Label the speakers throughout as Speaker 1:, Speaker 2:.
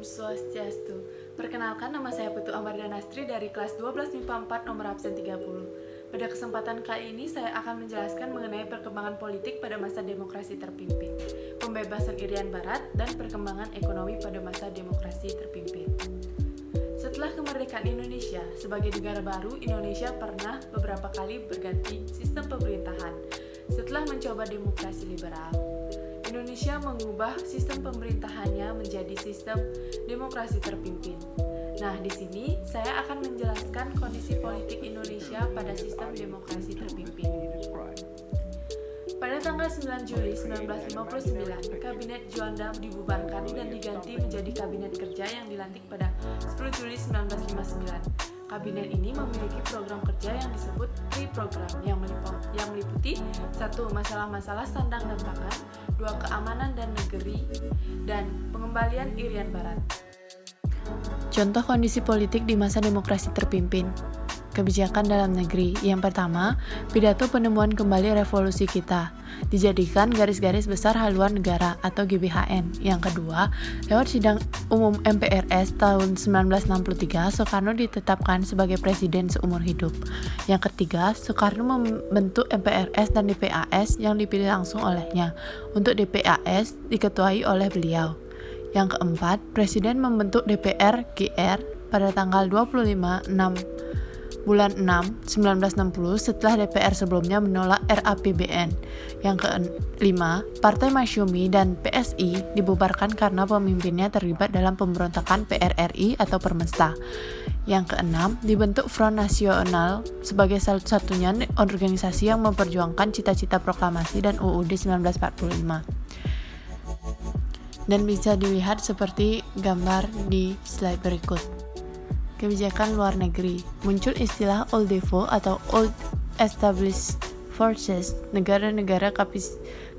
Speaker 1: Om Swastiastu. Perkenalkan, nama saya Putu Amardanastri dari kelas 12 MIPA 4 nomor absen 30. Pada kesempatan kali ini saya akan menjelaskan mengenai perkembangan politik pada masa demokrasi terpimpin, pembebasan Irian Barat, dan perkembangan ekonomi pada masa demokrasi terpimpin. Setelah kemerdekaan Indonesia, sebagai negara baru, Indonesia pernah beberapa kali berganti sistem pemerintahan. Setelah mencoba demokrasi liberal, Indonesia mengubah sistem pemerintahannya menjadi sistem demokrasi terpimpin. Nah, di sini saya akan menjelaskan kondisi politik Indonesia pada sistem demokrasi terpimpin. Pada tanggal 9 Juli 1959, Kabinet Juanda dibubarkan dan diganti menjadi Kabinet Kerja yang dilantik pada 10 Juli 1959. Kabinet ini memiliki program kerja yang disebut Tri-Program yang meliputi 1. Masalah-masalah sandang dan pangan, 2. Keamanan dan negeri, dan pengembalian Irian Barat.
Speaker 2: Contoh kondisi politik di masa demokrasi terpimpin. Kebijakan dalam negeri. Yang pertama, pidato penemuan kembali revolusi kita. Dijadikan garis-garis besar haluan negara atau GBHN. Yang kedua, lewat sidang umum MPRS tahun 1963, Soekarno ditetapkan sebagai presiden seumur hidup. Yang ketiga, Soekarno membentuk MPRS dan DPAS yang dipilih langsung olehnya. Untuk DPAS diketuai oleh beliau. Yang keempat, Presiden membentuk DPR GR pada tanggal 25 bulan 6 1960 setelah DPR sebelumnya menolak RAPBN. Yang kelima, Partai Masyumi dan PSI dibubarkan karena pemimpinnya terlibat dalam pemberontakan PRRI atau Permesta. Yang keenam, dibentuk Front Nasional sebagai satu-satunya organisasi yang memperjuangkan cita-cita proklamasi dan UUD 1945. Dan bisa dilihat seperti gambar di slide berikut. Kebijakan luar negeri. Muncul istilah Old Devo atau Old Established Forces, negara-negara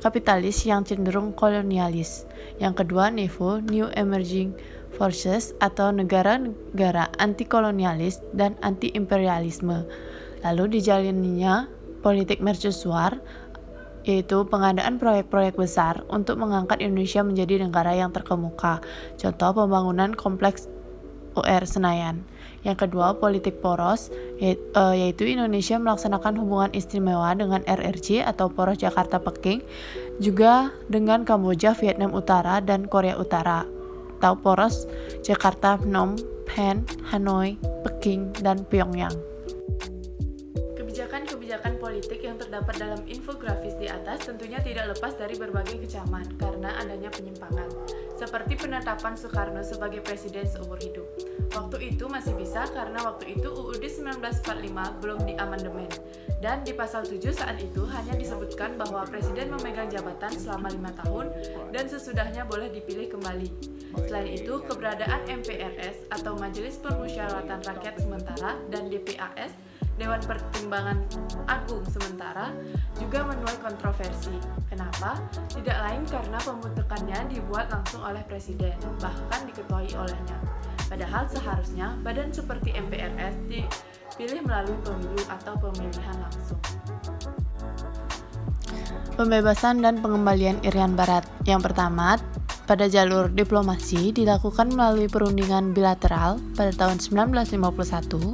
Speaker 2: kapitalis yang cenderung kolonialis. Yang kedua, Nevo, New Emerging Forces atau negara-negara anti-kolonialis dan anti-imperialisme. Lalu dijalaninya politik mercusuar, yaitu pengadaan proyek-proyek besar untuk mengangkat Indonesia menjadi negara yang terkemuka. Contoh pembangunan kompleks UR Senayan. Yang kedua, politik poros, yaitu Indonesia melaksanakan hubungan istimewa dengan RRC atau Poros Jakarta-Peking, juga dengan Kamboja, Vietnam Utara, dan Korea Utara, atau Poros Jakarta, Phnom Penh, Hanoi, Peking, dan Pyongyang.
Speaker 1: Kebijakan politik yang terdapat dalam infografis di atas tentunya tidak lepas dari berbagai kecaman karena adanya penyimpangan, seperti penetapan Soekarno sebagai presiden seumur hidup. Waktu itu masih bisa karena waktu itu UUD 1945 belum diamandemen, dan di pasal 7 saat itu hanya disebutkan bahwa presiden memegang jabatan selama 5 tahun dan sesudahnya boleh dipilih kembali. Selain itu, keberadaan MPRS atau Majelis Permusyawaratan Rakyat Sementara dan DPAS, Dewan Pertimbangan Agung Sementara, juga menuai kontroversi. Kenapa? Tidak lain karena pembentukannya dibuat langsung oleh presiden, bahkan diketuai olehnya. Padahal seharusnya badan seperti MPRS dipilih melalui pemilu atau pemilihan langsung.
Speaker 2: Pembebasan dan pengembalian Irian Barat. Yang pertama, pada jalur diplomasi dilakukan melalui perundingan bilateral pada tahun 1951,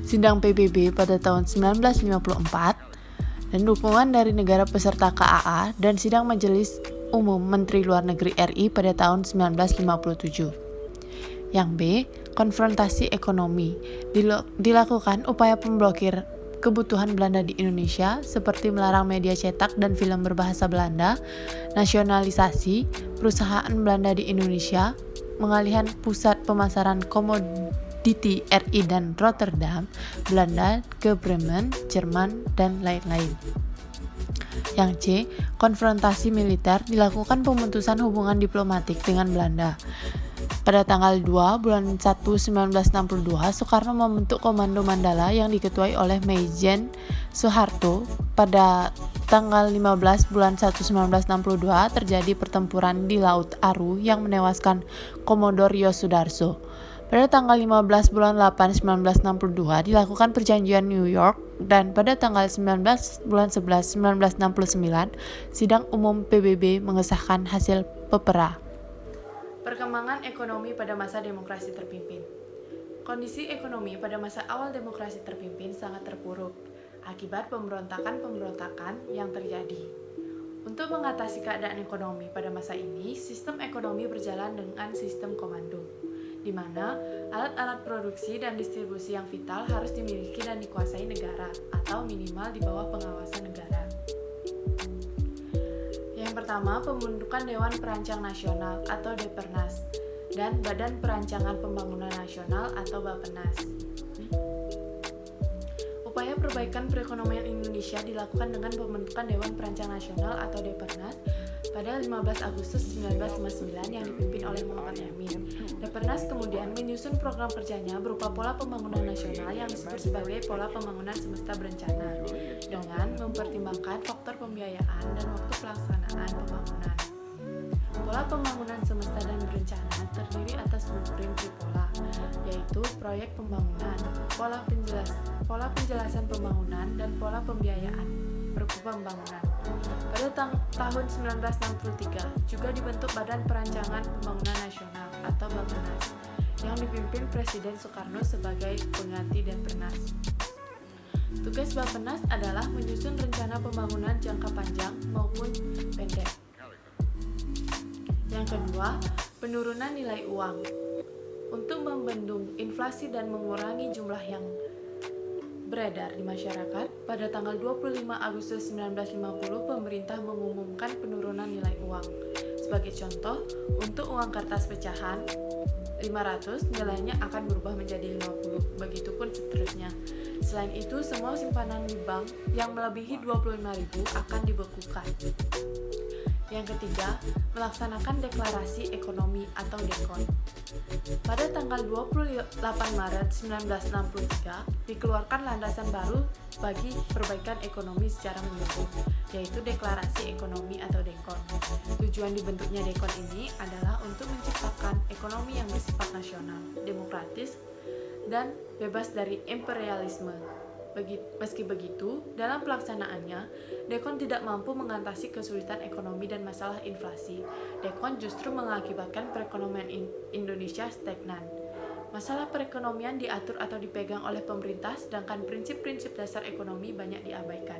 Speaker 2: sidang PBB pada tahun 1954, dan dukungan dari negara peserta KAA dan sidang Majelis Umum Menteri Luar Negeri RI pada tahun 1957. Yang B, konfrontasi ekonomi. Dilakukan upaya pemblokir kebutuhan Belanda di Indonesia seperti melarang media cetak dan film berbahasa Belanda, nasionalisasi perusahaan Belanda di Indonesia, pengalihan pusat pemasaran komoditi RI dan Rotterdam, Belanda ke Bremen, Jerman, dan lain-lain. Yang C, konfrontasi militer. Dilakukan pemutusan hubungan diplomatik dengan Belanda. Pada tanggal 2 bulan 1 1962, Soekarno membentuk Komando Mandala yang diketuai oleh Maijen Soeharto. Pada tanggal 15 bulan 1 1962 terjadi pertempuran di Laut Aru yang menewaskan Komodor Yosudarso. Pada tanggal 15 bulan 8 1962 dilakukan perjanjian New York, dan pada tanggal 19 bulan 11 1969 sidang umum PBB mengesahkan hasil PEPERA.
Speaker 1: Perkembangan ekonomi pada masa demokrasi terpimpin. Kondisi ekonomi pada masa awal demokrasi terpimpin sangat terpuruk akibat pemberontakan-pemberontakan yang terjadi. Untuk mengatasi keadaan ekonomi pada masa ini, sistem ekonomi berjalan dengan sistem komando, di mana alat-alat produksi dan distribusi yang vital harus dimiliki dan dikuasai negara atau minimal di bawah pengawasan negara. Yang pertama, pembentukan Dewan Perancang Nasional atau Depernas dan Badan Perancangan Pembangunan Nasional atau Bappenas. Upaya perbaikan perekonomian Indonesia dilakukan dengan pembentukan Dewan Perancang Nasional atau Depernas pada 15 Agustus 1959 yang dipimpin oleh Muhammad Yamin. Depernas kemudian menyusun program kerjanya berupa pola pembangunan nasional yang disebut sebagai pola pembangunan semesta berencana dengan mempertimbangkan faktor pembiayaan dan waktu pelaksanaan pembangunan. Pola pembangunan semesta dan berencana terdiri atas prinsip pola, yaitu proyek pembangunan, pola penjelasan pembangunan, dan pola pembiayaan pembangunan. Pada tahun 1963 juga dibentuk Badan Perancangan Pembangunan Nasional atau Bappenas yang dipimpin Presiden Soekarno sebagai pengganti Depernas. Tugas Bappenas adalah menyusun rencana pembangunan jangka panjang maupun pendek. Yang kedua, penurunan nilai uang. Untuk membendung inflasi dan mengurangi jumlah yang beredar di masyarakat, pada tanggal 25 Agustus 1950 pemerintah mengumumkan penurunan nilai uang. Sebagai contoh, untuk uang kertas pecahan 500 nilainya akan berubah menjadi 50, begitupun seterusnya. Selain itu, semua simpanan di bank yang melebihi 25.000 akan dibekukan. Yang ketiga, melaksanakan deklarasi ekonomi atau DEKON. Pada tanggal 28 Maret 1963, dikeluarkan landasan baru bagi perbaikan ekonomi secara menyeluruh, yaitu deklarasi ekonomi atau DEKON. Tujuan dibentuknya DEKON ini adalah untuk menciptakan ekonomi yang bersifat nasional, demokratis, dan bebas dari imperialisme. Meski begitu, dalam pelaksanaannya, DEKON tidak mampu mengatasi kesulitan ekonomi dan masalah inflasi. DEKON justru mengakibatkan perekonomian Indonesia stagnan. Masalah perekonomian diatur atau dipegang oleh pemerintah, sedangkan prinsip-prinsip dasar ekonomi banyak diabaikan.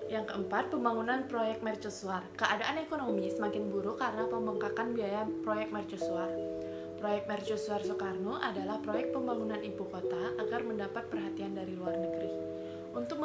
Speaker 1: Yang keempat, pembangunan proyek mercusuar. Keadaan ekonomi semakin buruk karena pembengkakan biaya proyek mercusuar. Proyek mercusuar Soekarno adalah proyek pembangunan ibu kota agar mendapat perhatian dari luar negeri. Untuk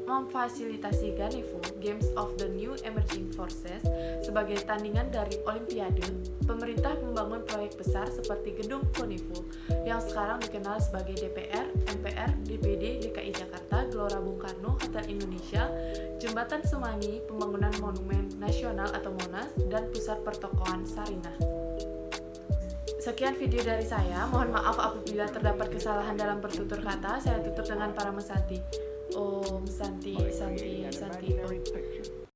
Speaker 1: memfasilitasi Ganevo, Games of the New Emerging Forces, sebagai tandingan dari Olimpiade, pemerintah membangun proyek besar seperti Gedung Konevo yang sekarang dikenal sebagai DPR, MPR, DPD, DKI Jakarta, Gelora Bung Karno, Hotel Indonesia, Jembatan Semanggi, pembangunan Monumen Nasional atau Monas, dan Pusat Pertokoan Sarinah. Sekian video dari saya, mohon maaf apabila terdapat kesalahan dalam bertutur kata. Saya tutup dengan para mesanti. Om Santi Santi Santi Om.